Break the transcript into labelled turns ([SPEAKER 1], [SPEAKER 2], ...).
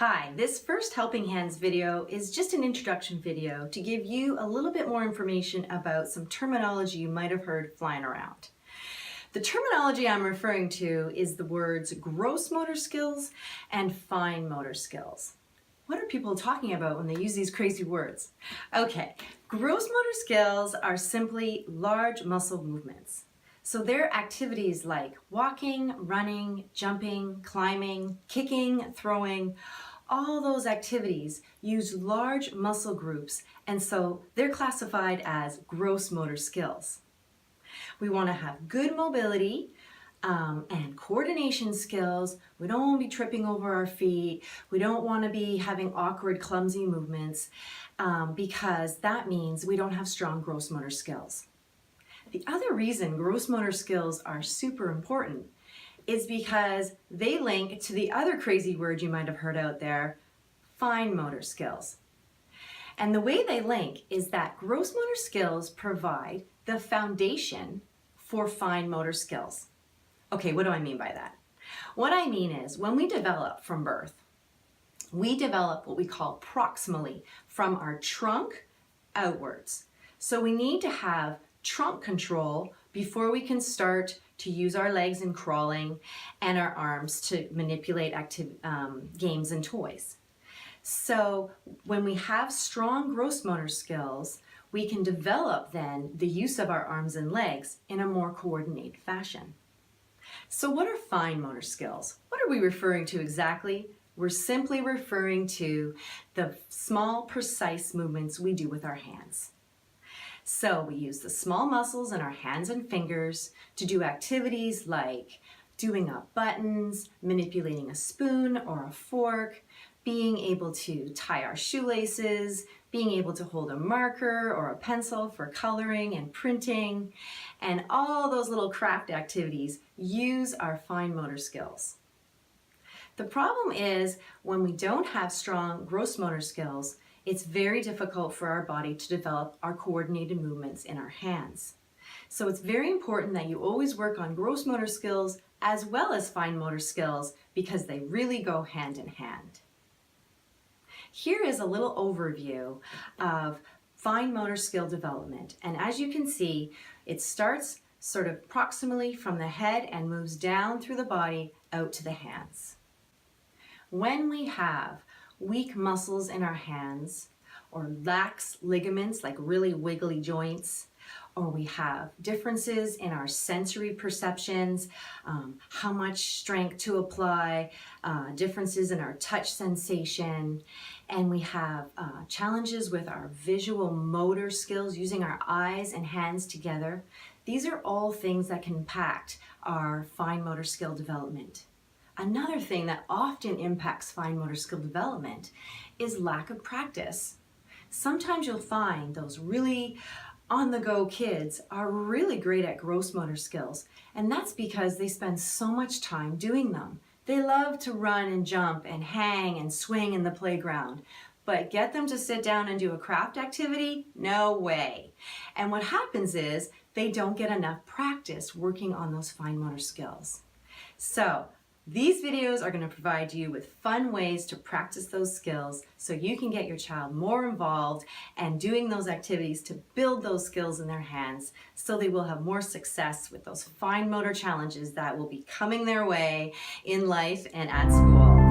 [SPEAKER 1] Hi, this first Helping Hands video is just an introduction video to give you a little bit more information about some terminology you might have heard flying around. The terminology I'm referring to is the words gross motor skills and fine motor skills. What are people talking about when they use these crazy words? Okay, gross motor skills are simply large muscle movements. So they're activities like walking, running, jumping, climbing, kicking, throwing. All those activities use large muscle groups, and so they're classified as gross motor skills. We want to have good mobility and coordination skills. We don't want to be tripping over our feet. We don't want to be having awkward, clumsy movements because that means we don't have strong gross motor skills. The other reason gross motor skills are super important is because they link to the other crazy word you might have heard out there, fine motor skills. And the way they link is that gross motor skills provide the foundation for fine motor skills. Okay, what do I mean by that? What I mean is when we develop from birth, we develop what we call proximally from our trunk outwards. So we need to have trunk control before we can start to use our legs in crawling and our arms to manipulate games and toys. So when we have strong gross motor skills, we can develop then the use of our arms and legs in a more coordinated fashion. So what are fine motor skills? What are we referring to exactly? We're simply referring to the small, precise movements we do with our hands. So we use the small muscles in our hands and fingers to do activities like doing up buttons, manipulating a spoon or a fork, being able to tie our shoelaces, being able to hold a marker or a pencil for coloring and printing, and all those little craft activities use our fine motor skills. The problem is when we don't have strong gross motor skills, it's very difficult for our body to develop our coordinated movements in our hands. So it's very important that you always work on gross motor skills as well as fine motor skills because they really go hand in hand. Here is a little overview of fine motor skill development. And as you can see, it starts sort of proximally from the head and moves down through the body out to the hands. When we have weak muscles in our hands or lax ligaments like really wiggly joints, or we have differences in our sensory perceptions, how much strength to apply, differences in our touch sensation, and we have challenges with our visual motor skills using our eyes and hands together. These are all things that can impact our fine motor skill development. Another thing that often impacts fine motor skill development is lack of practice. Sometimes you'll find those really on-the-go kids are really great at gross motor skills, and that's because they spend so much time doing them. They love to run and jump and hang and swing in the playground, but get them to sit down and do a craft activity? No way. And what happens is they don't get enough practice working on those fine motor skills. So these videos are going to provide you with fun ways to practice those skills so you can get your child more involved and doing those activities to build those skills in their hands so they will have more success with those fine motor challenges that will be coming their way in life and at school.